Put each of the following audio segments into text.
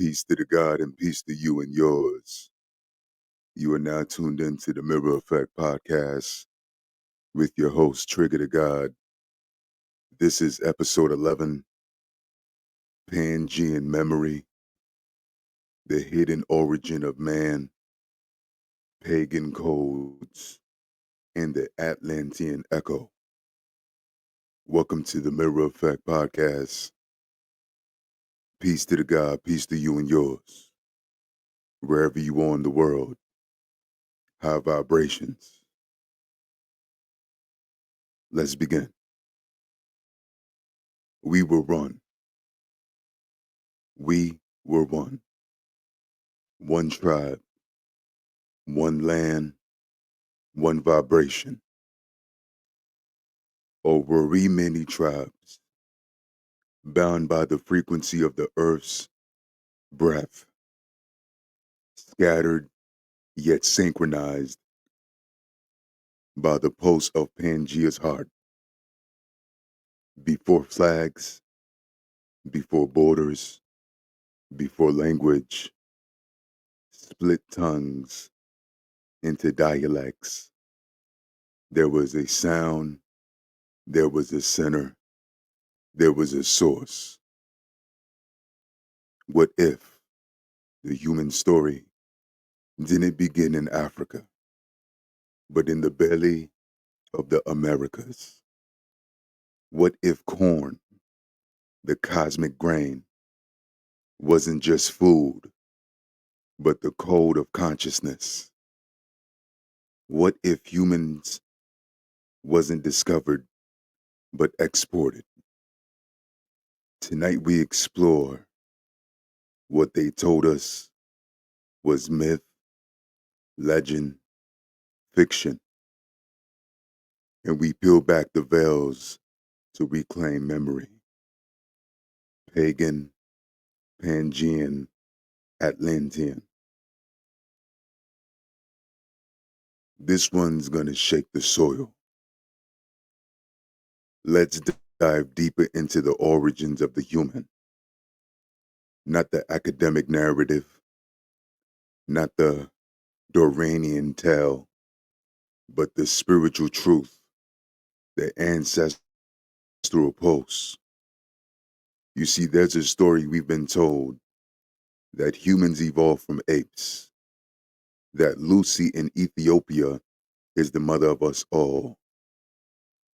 Peace to the God and peace to you and yours. You are now tuned into the Mirror Effect podcast with your host, TriGGaTheGod. This is episode 11, Pangian Memory, the hidden origin of man, pagan codes, and the Atlantean echo. Welcome to the Mirror Effect podcast. Peace to the God, peace to you and yours. Wherever you are in the world, high vibrations. Let's begin. We were one. We were one. One tribe, one land, one vibration. Or were we many tribes, bound by the frequency of the earth's breath, scattered yet synchronized by the pulse of Pangaea's heart? Before flags, before borders, before language, split tongues into dialects, there was a sound, there was a center, there was a source. What if the human story didn't begin in Africa, but in the belly of the Americas? What if corn, the cosmic grain, wasn't just food, but the code of consciousness? What if humans wasn't discovered, but exported? Tonight we explore what they told us was myth, legend, fiction, and we peel back the veils to reclaim memory. Pagan, Pangian, Atlantean. This one's gonna shake the soil. Let's dive deeper into the origins of the human. Not the academic narrative, not the Doranian tale, but the spiritual truth, the ancestral pulse. You see, there's a story we've been told that humans evolved from apes, that Lucy in Ethiopia is the mother of us all.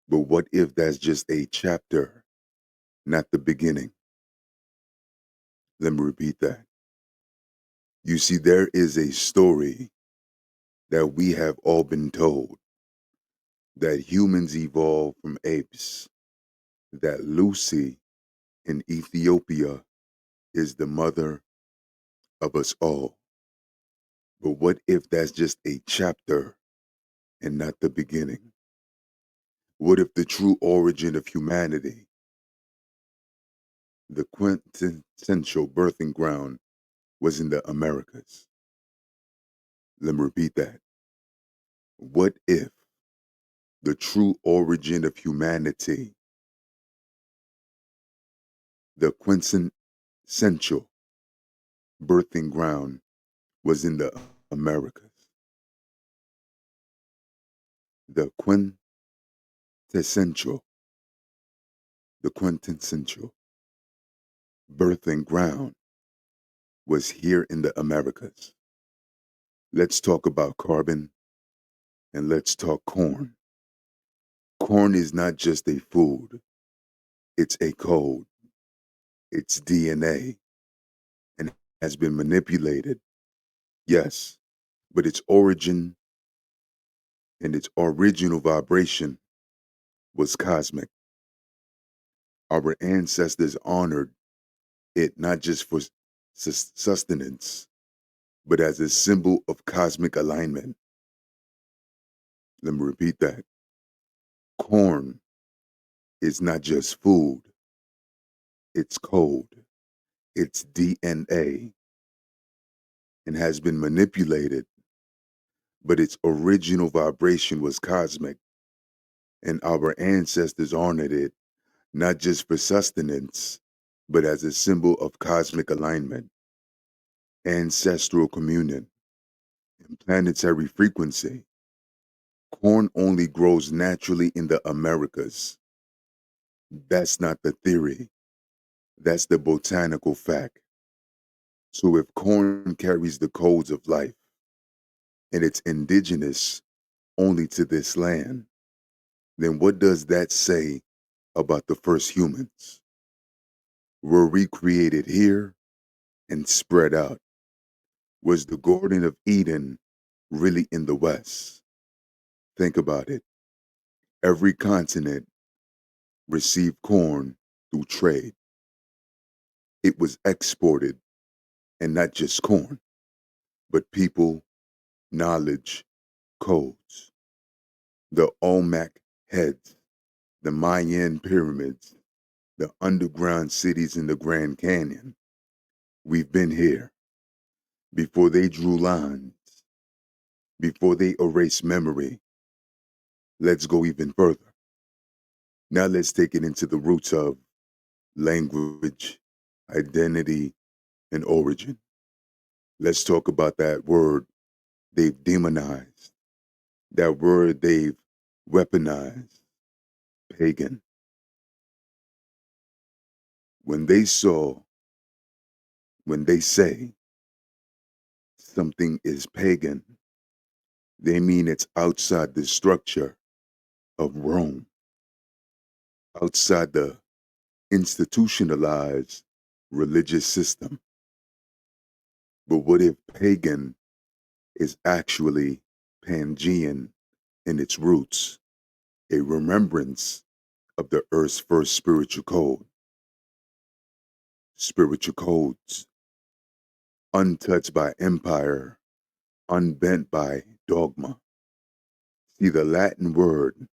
But what if that's just a chapter, not the beginning? Let me repeat that. You see, there is a story that we have all been told, that humans evolved from apes, that Lucy in Ethiopia is the mother of us all. But what if that's just a chapter and not the beginning? What if the true origin of humanity, the quintessential birthing ground, was in the Americas? Let me repeat that. What if the true origin of humanity, the quintessential birthing ground, was in the Americas? The quintessential birthing ground was here in the Americas. Let's talk about carbon and let's talk corn. Corn is not just a food, it's a code, it's DNA, and has been manipulated. Yes, but its origin and its original vibration was cosmic. Our ancestors honored it not just for sustenance, but as a symbol of cosmic alignment. Let me repeat that. Corn is not just food, it's code, it's DNA, and has been manipulated, but its original vibration was cosmic, and our ancestors honored it not just for sustenance, but as a symbol of cosmic alignment. ancestral communion, and planetary frequency. Corn only grows naturally in the Americas. That's not the theory, that's the botanical fact. So if corn carries the codes of life and it's indigenous only to this land, then what does that say about the first humans? Were recreated here and spread out? Was the Garden of Eden really in the West? Think about it. Every continent received corn through trade. It was exported, and not just corn, but people, knowledge, codes. The Olmec heads, the Mayan pyramids, the underground cities in the Grand Canyon. We've been here before they drew lines, before they erased memory. Let's go even further. Now let's take it into the roots of language, identity, and origin. Let's talk about that word they've demonized, that word they've weaponized, pagan. When they saw, when they say something is pagan, they mean it's outside the structure of Rome, outside the institutionalized religious system. But what if pagan is actually Pangean in its roots, a remembrance of the earth's first spiritual code? Spiritual codes, untouched by empire, unbent by dogma. See, the Latin word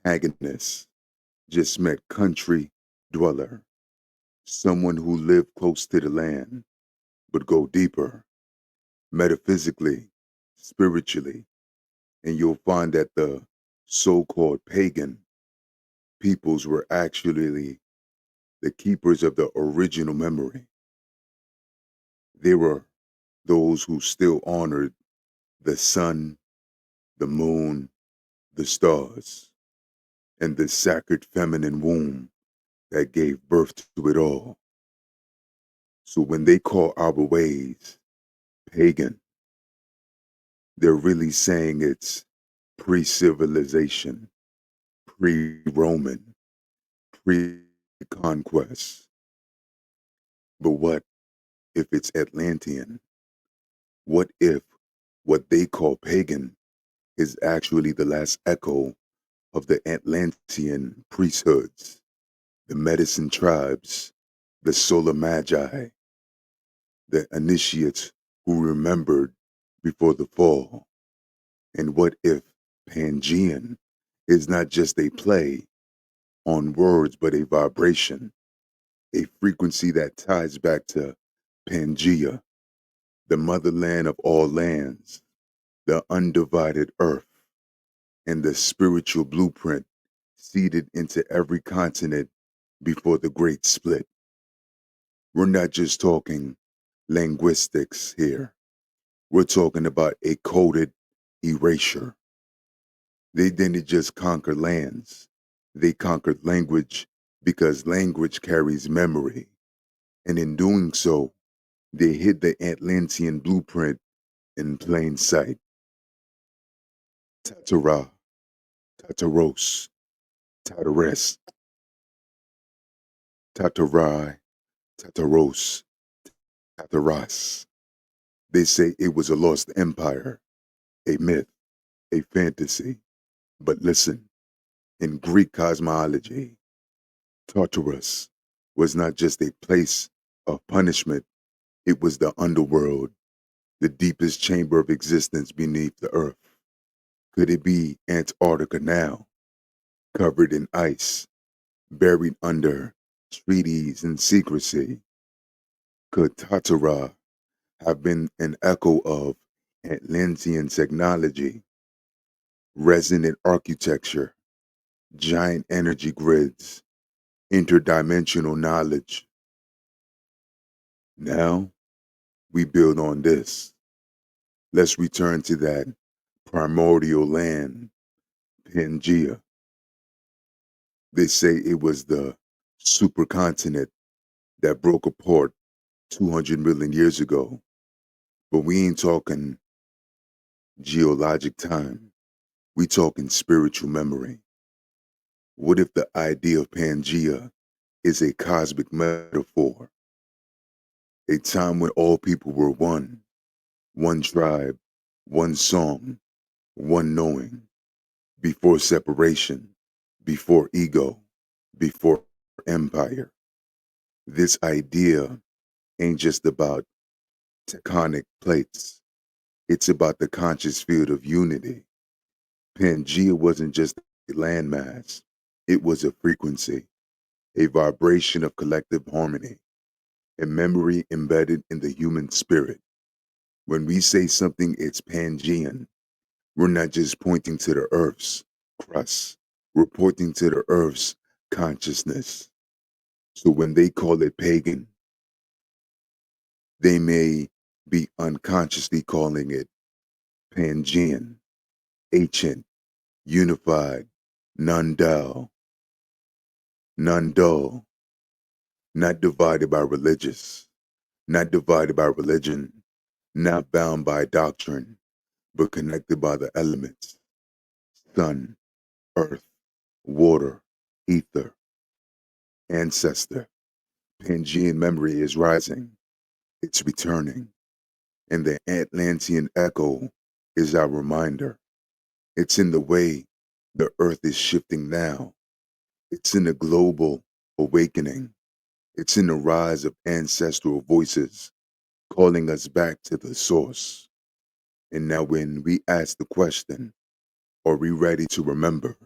paganus just meant country dweller, someone who lived close to the land, but go deeper, metaphysically, spiritually, and you'll find that the so-called pagan peoples were actually the keepers of the original memory. They were those who still honored the sun, the moon, the stars, and the sacred feminine womb that gave birth to it all. So when they call our ways pagan, they're really saying it's pre-civilization, pre-Roman, pre-conquest. But what if it's Atlantean? What if what they call pagan is actually the last echo of the Atlantean priesthoods, the medicine tribes, the solar magi, the initiates who remembered before the fall? And what if Pangean is not just a play on words, but a vibration, a frequency that ties back to Pangaea, the motherland of all lands, the undivided earth, and the spiritual blueprint seeded into every continent before the great split? We're not just talking linguistics here. We're talking about a coded erasure. They didn't just conquer lands. They conquered language because language carries memory. And in doing so, they hid the Atlantean blueprint in plain sight. Tatara, Tataros, Tatares, Tatarai, Tataros, Tataras. They say it was a lost empire, a myth, a fantasy. But listen, in Greek cosmology, Tartarus was not just a place of punishment, it was the underworld, the deepest chamber of existence beneath the earth. Could it be Antarctica now, covered in ice, buried under treaties and secrecy? Could Tatara have been an echo of Atlantean technology, resonant architecture, giant energy grids, interdimensional knowledge? Now, we build on this. Let's return to that primordial land, Pangaea. They say it was the supercontinent that broke apart 200 million years ago. But we ain't talking geologic time. We talking spiritual memory. What if the idea of Pangaea is a cosmic metaphor? A time when all people were one tribe, one song, one knowing, before separation, before ego, before empire. This idea ain't just about tectonic plates. It's about the conscious field of unity. Pangaea wasn't just a landmass. It was a frequency, a vibration of collective harmony, a memory embedded in the human spirit. When we say something is Pangean, we're not just pointing to the Earth's crust. We're pointing to the Earth's consciousness. So when they call it pagan, they may be unconsciously calling it Pangean, ancient, unified, non-dual, non-dull, not divided by not divided by religion, not bound by doctrine, but connected by the elements: sun, earth, water, ether, ancestor. Pangean memory is rising, it's returning, and the Atlantean echo is our reminder. It's in the way the earth is shifting now. It's in the global awakening. It's in the rise of ancestral voices calling us back to the source. And now, when we ask the question, are we ready to remember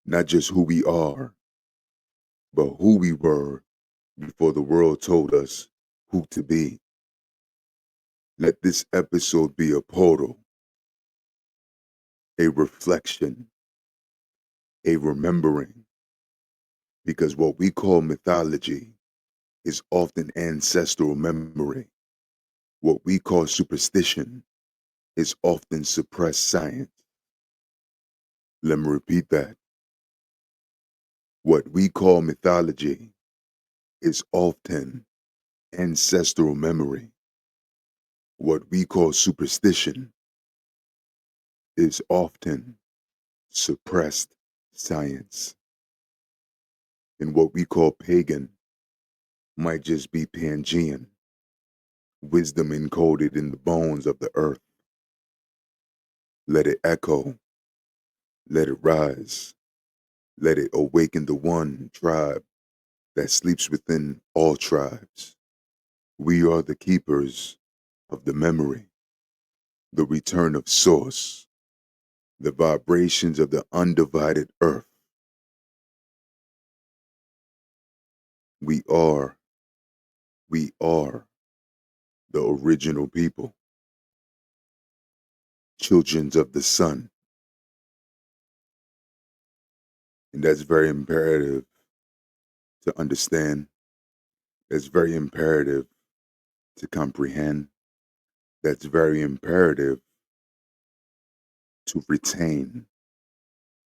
not just who we are, but who we were before the world told us who to be? Let this episode be a portal, a reflection, a remembering, because what we call mythology is often ancestral memory. What we call superstition is often suppressed science. Let me repeat that. What we call mythology is often ancestral memory. What we call superstition is often suppressed science. And what we call pagan might just be Pangean, wisdom encoded in the bones of the earth. Let it echo, let it rise, let it awaken the one tribe that sleeps within all tribes. We are the keepers of the memory, the return of source, the vibrations of the undivided earth. We are the original people, children of the sun. And that's very imperative to understand. That's very imperative to comprehend. That's very imperative to retain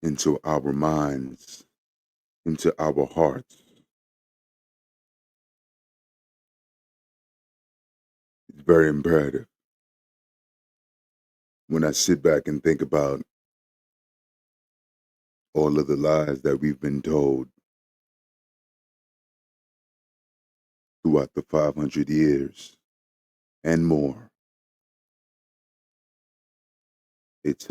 into our minds, into our hearts. It's very imperative. When I sit back and think about all of the lies that we've been told throughout the 500 years and more, it's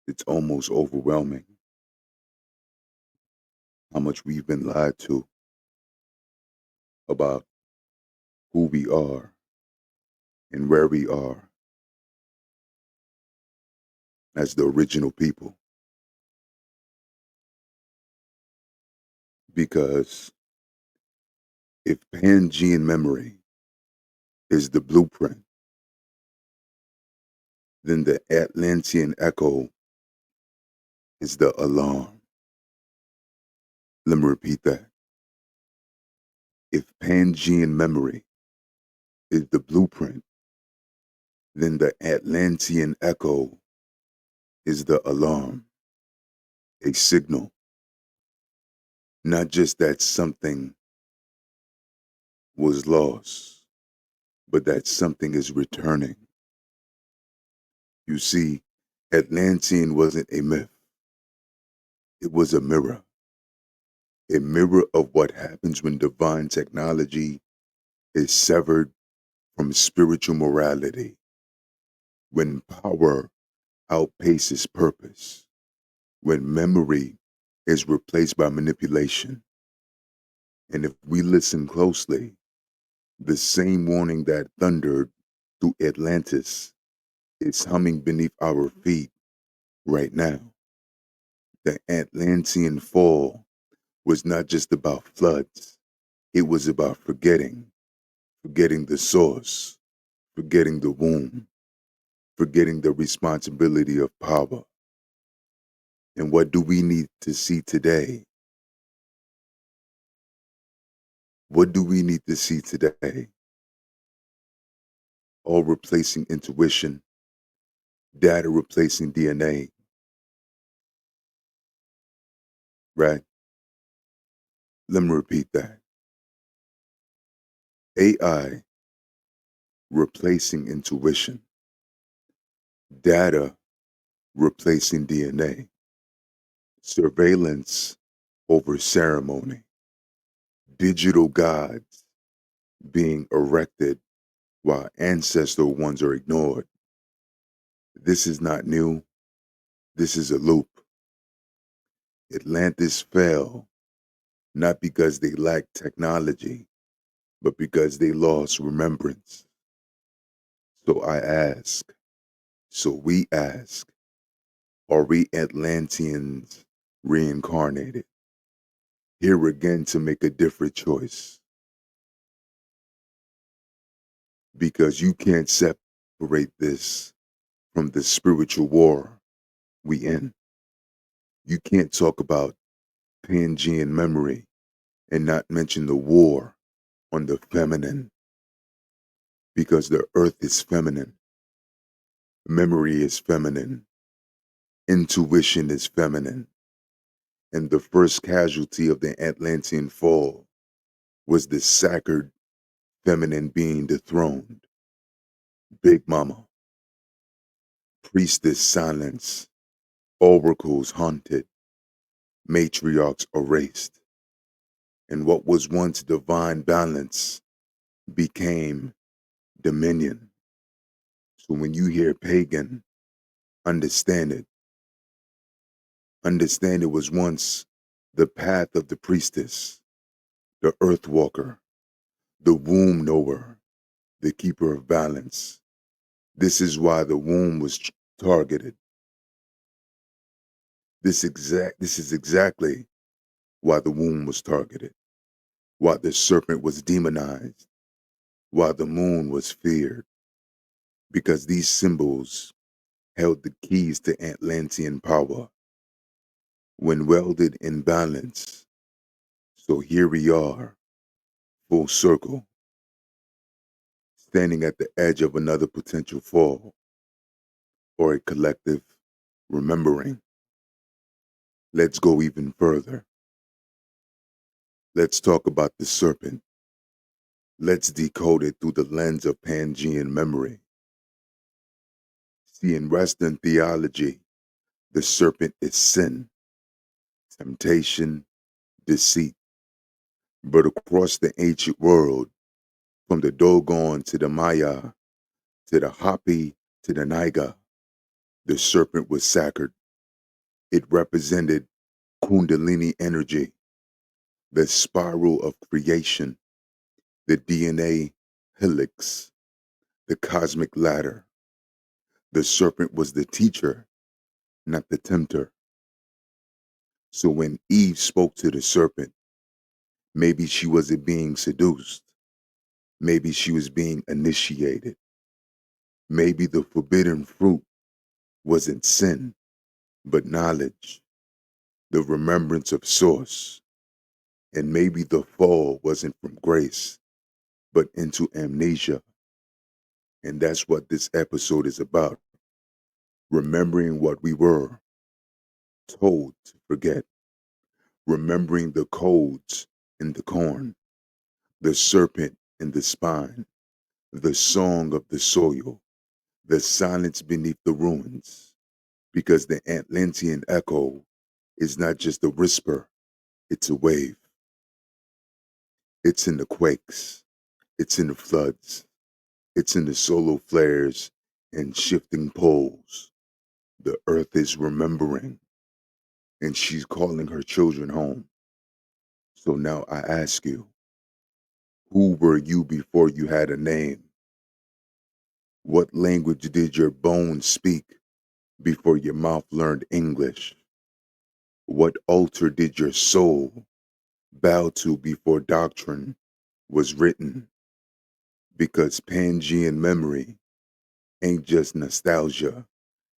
it's almost overwhelming how much we've been lied to about who we are and where we are as the original people. Because if Pangean memory is the blueprint, then the Atlantean echo is the alarm. Let me repeat that. If Pangian memory is the blueprint, then the Atlantean echo is the alarm, a signal, not just that something was lost, but that something is returning. You see, Atlantean wasn't a myth, it was a mirror of what happens when divine technology is severed from spiritual morality, when power outpaces purpose, when memory is replaced by manipulation. And if we listen closely, the same warning that thundered through Atlantis is humming beneath our feet right now. The Atlantean fall was not just about floods, it was about forgetting the source, forgetting the womb, forgetting the responsibility of power. And what do we need to see today? What do we need to see today? All replacing intuition, data replacing DNA, right? Let me repeat that. AI replacing intuition, data replacing DNA, surveillance over ceremony, digital gods being erected while ancestral ones are ignored. This is not new. This is a loop. Atlantis fell not because they lacked technology, but because they lost remembrance. So I ask, so we ask, are we Atlanteans reincarnated? Here again to make a different choice. Because you can't separate this from the spiritual war we in. You can't talk about Pangian memory and not mention the war on the feminine. Because the earth is feminine, memory is feminine, intuition is feminine. And the first casualty of the Atlantean fall was the sacred feminine being dethroned. Big Mama, priestess silenced, oracles haunted, matriarchs erased. And what was once divine balance became dominion. So when you hear pagan, understand it. Understand it was once the path of the priestess, the earth walker, the womb knower, the keeper of balance. This is why the womb was targeted. This is exactly why the womb was targeted, why the serpent was demonized, why the moon was feared, because these symbols held the keys to Atlantean power when welded in balance. So here we are, full circle, standing at the edge of another potential fall or a collective remembering. Let's go even further. Let's talk about the serpent. Let's decode it through the lens of Pangian memory. See, in Western theology, the serpent is sin, temptation, deceit. But across the ancient world, from the Dogon to the Maya, to the Hapi to the Naiga, the serpent was sacred. It represented Kundalini energy, the spiral of creation, the DNA helix, the cosmic ladder. The serpent was the teacher, not the tempter. So when Eve spoke to the serpent, maybe she wasn't being seduced. Maybe she was being initiated. Maybe the forbidden fruit wasn't sin, but knowledge, the remembrance of source. And maybe the fall wasn't from grace, but into amnesia. And that's what this episode is about. Remembering what we were told to forget. Remembering the codes in the corn, the serpent in the spine, the song of the soil, the silence beneath the ruins. Because the Atlantean echo is not just a whisper, it's a wave. It's in the quakes, it's in the floods, it's in the solar flares and shifting poles. The earth is remembering, and she's calling her children home. So now I ask you, who were you before you had a name? What language did your bones speak before your mouth learned English? What altar did your soul bow to before doctrine was written? Because Pangian memory ain't just nostalgia,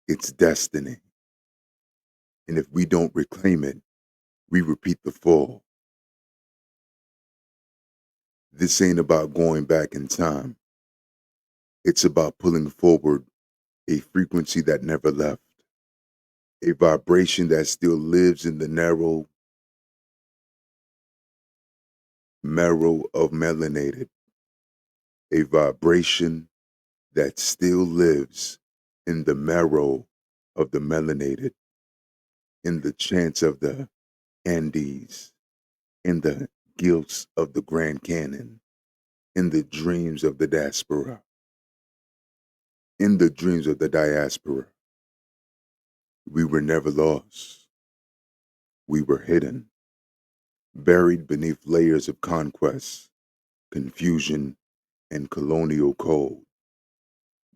it's destiny. And if we don't reclaim it, we repeat the fall. This ain't about going back in time. It's about pulling forward a frequency that never left, a vibration that still lives in the narrow marrow of melanated, a vibration that still lives in the marrow of the melanated, in the chants of the Andes, in the guilts of the Grand Canyon, in the dreams of the diaspora, in the dreams of the diaspora. We were never lost. We were hidden, buried beneath layers of conquest, confusion, and colonial code.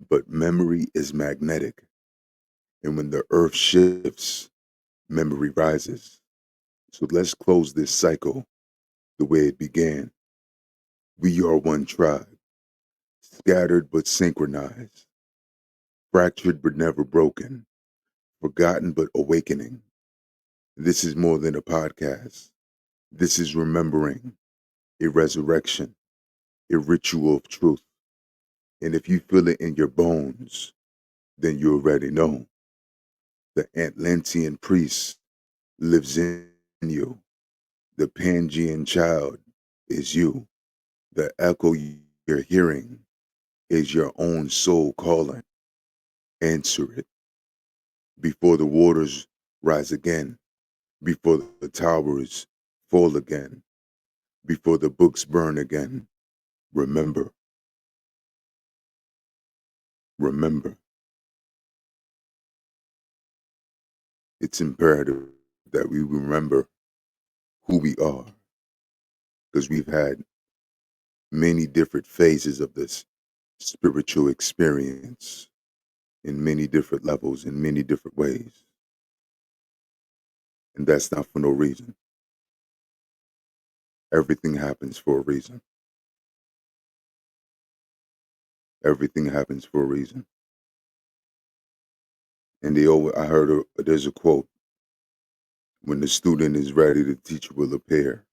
But memory is magnetic, and when the earth shifts, memory rises. So let's close this cycle the way it began. We are one tribe, scattered but synchronized, fractured but never broken, forgotten but awakening. This is more than a podcast. This is remembering, a resurrection, a ritual of truth. And if you feel it in your bones, then you already know. The Atlantean priest lives in you. The Pangian child is you. The echo you're hearing is your own soul calling. Answer it before the waters rise again, before the towers fall again, before the books burn again. Remember, remember. It's imperative that we remember who we are because we've had many different phases of this spiritual experience in many different levels, in many different ways. And that's not for no reason. Everything happens for a reason. Everything happens for a reason. And I heard there's a quote: when the student is ready, the teacher will appear.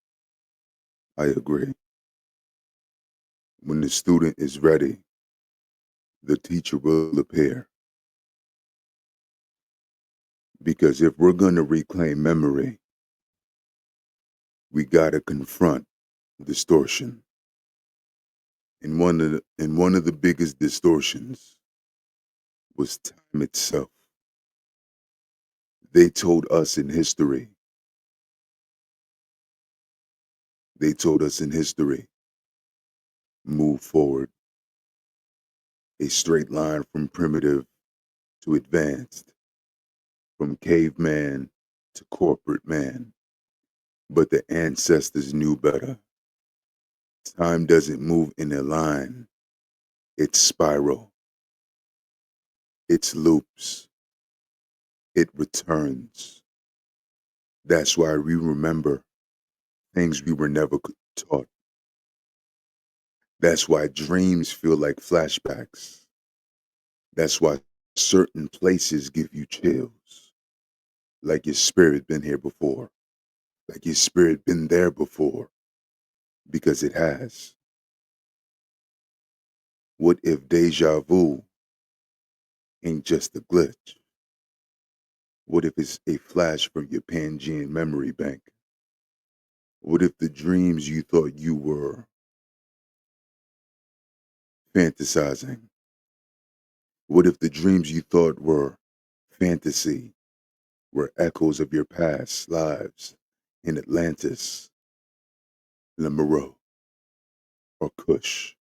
I agree. When the student is ready, the teacher will appear. Because if we're going to reclaim memory, we got to confront distortion. And one of the biggest distortions was time itself. They told us in history, move forward, a straight line from primitive to advanced, from caveman to corporate man. But the ancestors knew better. Time doesn't move in a line. It's spiral. It's loops. It returns. That's why we remember things we were never taught. That's why dreams feel like flashbacks. That's why certain places give you chills, like your spirit been here before. like your spirit been there before, because it has. What if deja vu ain't just a glitch? What if it's a flash from your Pangian memory bank? What if the dreams you thought you were fantasizing? What if the dreams you thought were fantasy were echoes of your past lives in Atlantis, Lemuria, or Kush?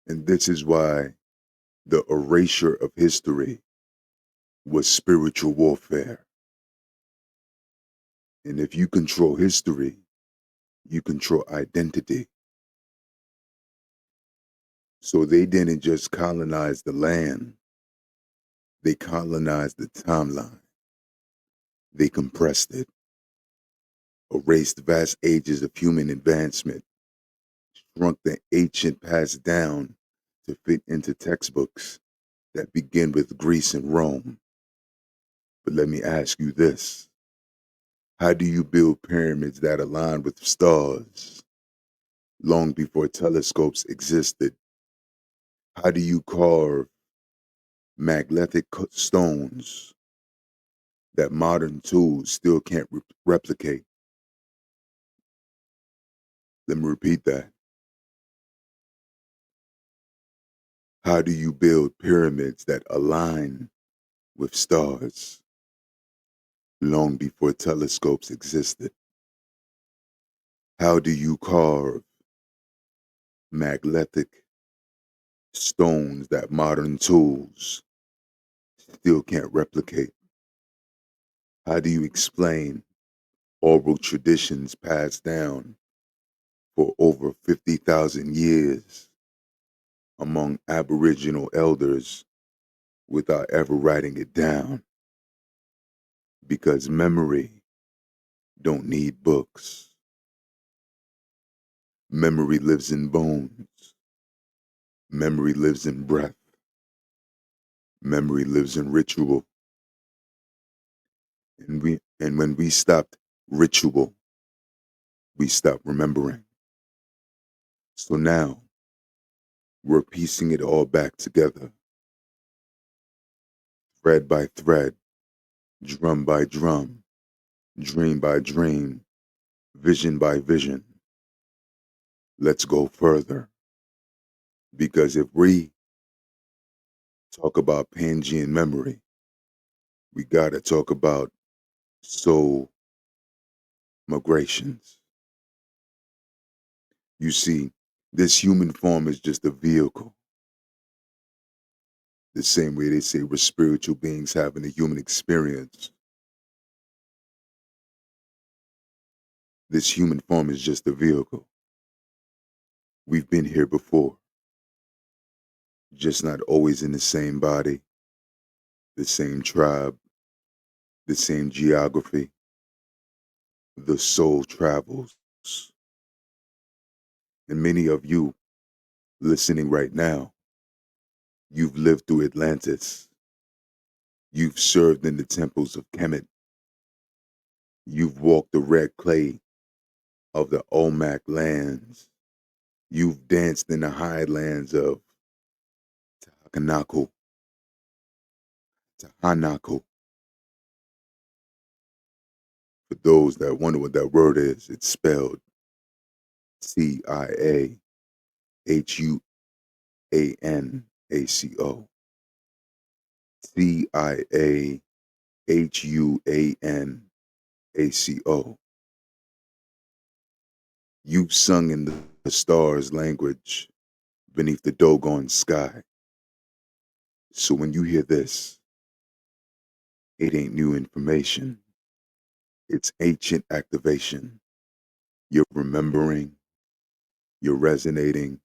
And this is why the erasure of history was spiritual warfare. And if you control history, you control identity. So they didn't just colonize the land, they colonized the timeline. They compressed it, erased vast ages of human advancement, shrunk the ancient past down to fit into textbooks that begin with Greece and Rome. But let me ask you this. How do you build pyramids that align with stars long before telescopes existed? How do you carve magnetic stones that modern tools still can't replicate? Let me repeat that. How do you build pyramids that align with stars long before telescopes existed? How do you carve magnetic stones that modern tools still can't replicate? How do you explain oral traditions passed down for over 50,000 years among Aboriginal elders without ever writing it down? Because memory don't need books. Memory lives in bones. Memory lives in breath. Memory lives in ritual. And when we stopped ritual, we stopped remembering. So now we're piecing it all back together, thread by thread, drum by drum, dream by dream, vision by vision. Let's go further. Because if we talk about Pangian memory, we gotta talk about soul migrations. You see, this human form is just a vehicle. The same way they say we're spiritual beings having a human experience. This human form is just a vehicle. We've been here before, just not always in the same body, the same tribe, the same geography. The soul travels. And many of you listening right now, you've lived through Atlantis. You've served in the temples of Kemet. You've walked the red clay of the Olmec lands. You've danced in the highlands of Takanako, Tahanako. For those that wonder what that word is, it's spelled Tiahuanaco. Tiahuanaco. You've sung in the stars' language beneath the doggone sky. So when you hear this, it ain't new information. It's ancient activation. You're remembering, you're resonating,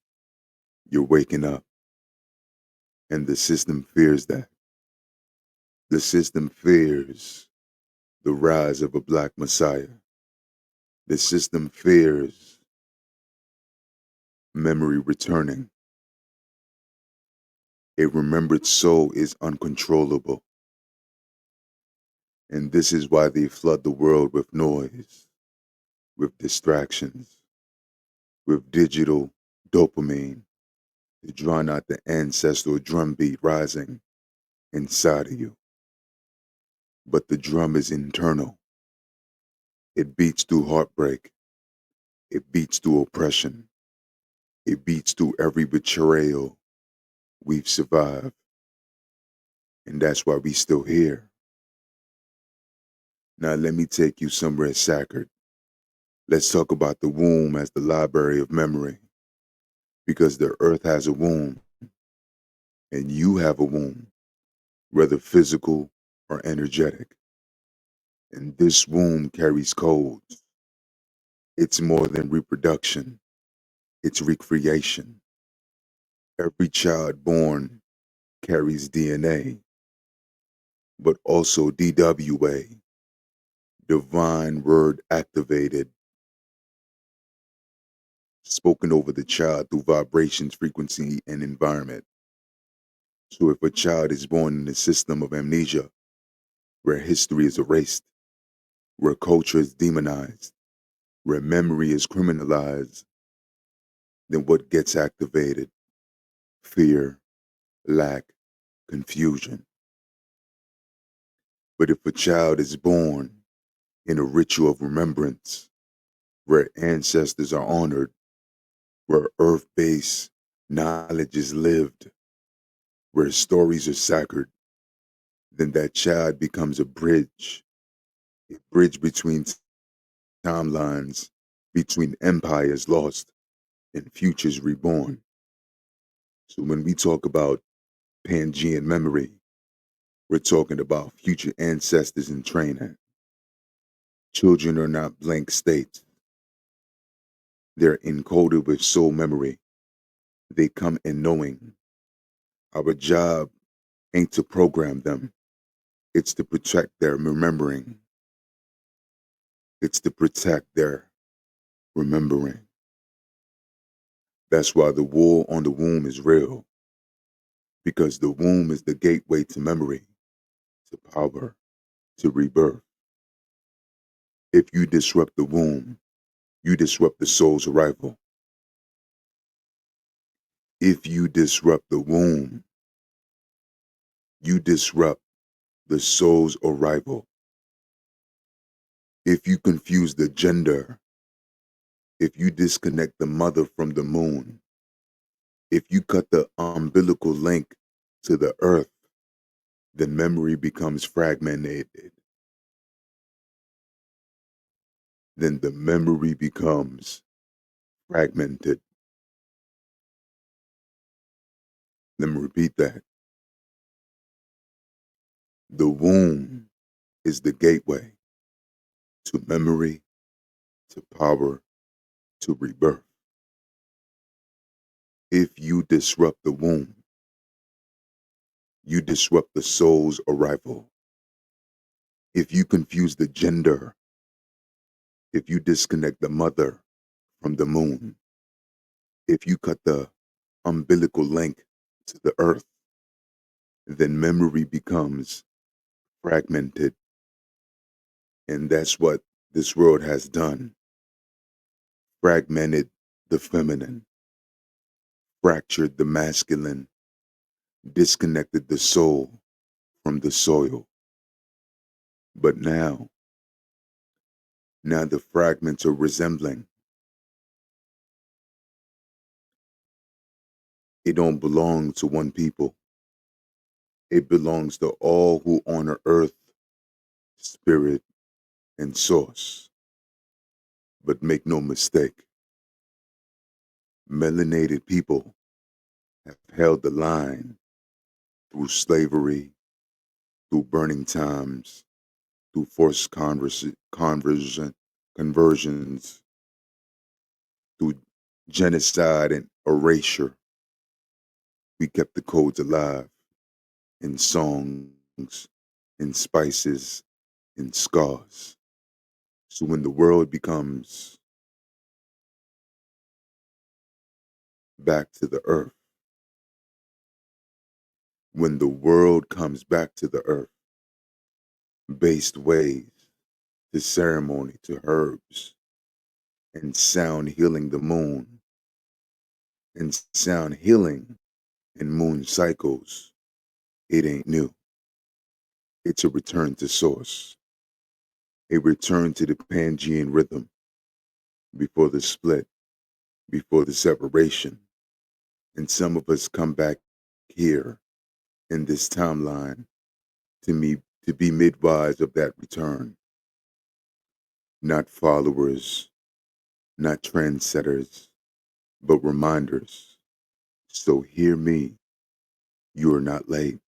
you're waking up. And the system fears that. The system fears the rise of a black messiah. The system fears memory returning. A remembered soul is uncontrollable. And this is why they flood the world with noise, with distractions, with digital dopamine to drown out the ancestral drumbeat rising inside of you. But the drum is internal. It beats through heartbreak. It beats through oppression. It beats through every betrayal we've survived. And that's why we still here. Now let me take you somewhere sacred. Let's talk about the womb as the library of memory. Because the earth has a womb, and you have a womb, whether physical or energetic. And this womb carries codes. It's more than reproduction, it's recreation. Every child born carries DNA, but also DWA, divine word activated, spoken over the child through vibrations, frequency, and environment. So if a child is born in a system of amnesia, where history is erased, where culture is demonized, where memory is criminalized, then what gets activated? Fear, lack, confusion. But if a child is born in a ritual of remembrance, where ancestors are honored, where earth-based knowledge is lived, where stories are sacred, then that child becomes a bridge between timelines, between empires lost and futures reborn. So when we talk about Pangian Memory, we're talking about future ancestors in training. Children are not blank states. They're encoded with soul memory. They come in knowing. Our job ain't to program them. It's to protect their remembering. It's to protect their remembering. That's why the war on the womb is real. Because the womb is the gateway to memory, to power, to rebirth. If you disrupt the womb, you disrupt the soul's arrival. If you disrupt the womb, you disrupt the soul's arrival. If you confuse the gender, if you disconnect the mother from the moon, if you cut the umbilical link to the earth, then memory becomes fragmented. Then the memory becomes fragmented. Let me repeat that. The womb is the gateway to memory, to power, to rebirth. If you disrupt the womb, you disrupt the soul's arrival. If you confuse the gender, if you disconnect the mother from the moon, if you cut the umbilical link to the earth, then memory becomes fragmented. And that's what this world has done. Fragmented the feminine, fractured the masculine, disconnected the soul from the soil. But now the fragments are resembling. It don't belong to one people. It belongs to all who honor earth, spirit, and source. But make no mistake, melanated people have held the line through slavery, through burning times, through forced conversions, through genocide and erasure. We kept the codes alive in songs, in spices, in scars. So when the world becomes back to the earth, when the world comes back to the earth, based ways to ceremony to herbs, and sound healing the moon, and sound healing in moon cycles. It ain't new. It's a return to source, a return to the Pangian rhythm before the split, before the separation. And some of us come back here in this timeline to be midwives of that return, not followers, not trendsetters, but reminders. So hear me. You are not late.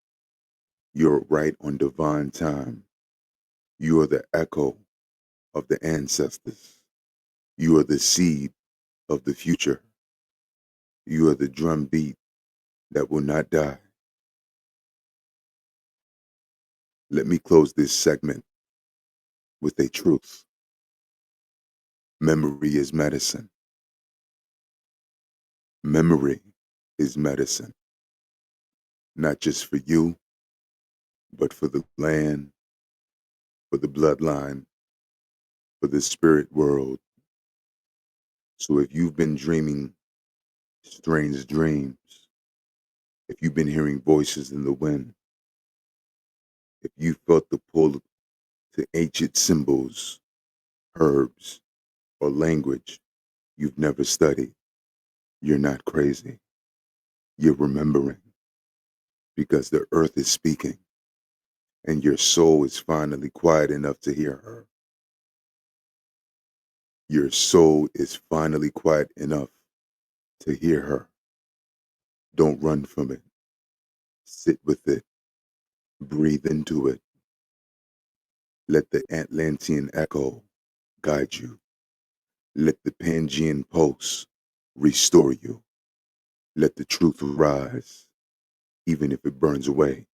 You're right on divine time. You are the echo of the ancestors. You are the seed of the future. You are the drumbeat that will not die. Let me close this segment with a truth. Memory is medicine. Memory is medicine. Not just for you, but for the land, for the bloodline, for the spirit world. So if you've been dreaming strange dreams, if you've been hearing voices in the wind, if you felt the pull to ancient symbols, herbs, or language you've never studied, you're not crazy. You're remembering, because the earth is speaking and your soul is finally quiet enough to hear her. Your soul is finally quiet enough to hear her. Don't run from it. Sit with it. Breathe into it. Let the Atlantean echo guide you. Let the Pangian pulse restore you. Let the truth rise, even if it burns away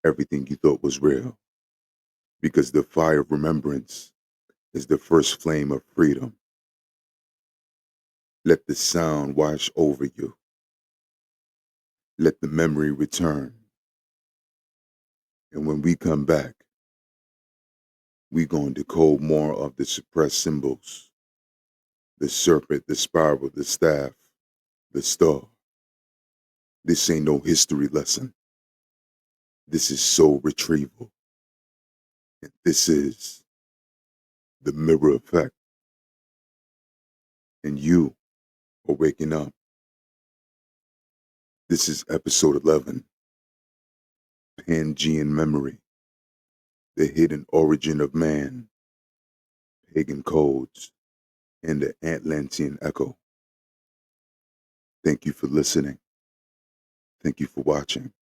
everything you thought was real. Because the fire of remembrance is the first flame of freedom. Let the sound wash over you. Let the memory return. And when we come back, we're going to decode more of the suppressed symbols. The serpent, the spiral, the staff, the star. This ain't no history lesson. This is soul retrieval. And this is the mirror effect. And you are waking up. This is episode 11, Pangian Memory, the hidden origin of man, pagan codes, and the Atlantean echo. Thank you for listening. Thank you for watching.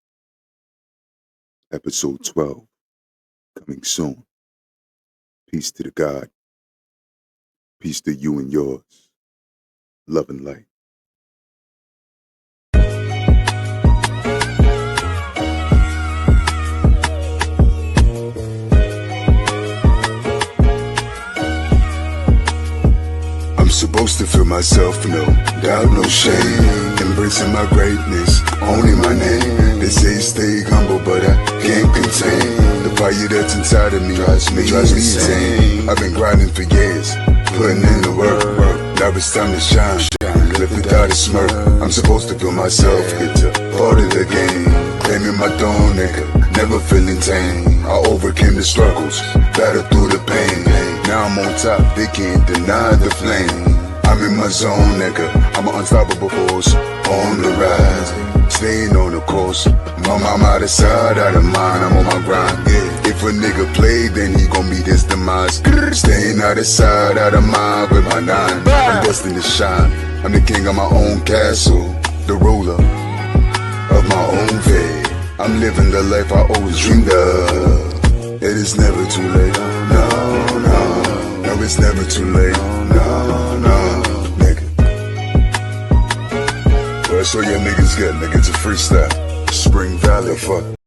Episode 12, coming soon. Peace to the God. Peace to you and yours. Love and light. I'm supposed to feel myself, no doubt, no shame. Embracing my greatness, owning my name. They say stay humble, but I can't contain the fire that's inside of me. Drives me insane. I've been grinding for years, putting in the work. Now it's time to shine, live without a smirk. I'm supposed to feel myself, get to part of the game. Claiming my throne, nigga, never feeling tame. I overcame the struggles, battled through the pain. Now I'm on top, they can't deny the flame. I'm in my zone, nigga, I'm an unstoppable force, on the rise, staying on the course. I'm out of sight, out of mind, I'm on my grind, yeah. If a nigga play, then he gon' meet his demise. Staying out of sight, out of mind with my nine. I'm destined to shine, I'm the king of my own castle, the ruler of my own fate. I'm living the life I always dreamed of. It is never too late, no, no, no, it's never too late, no, no, nigga. Well, that's all your niggas get, nigga, it's a freestyle. Spring Valley, fuck.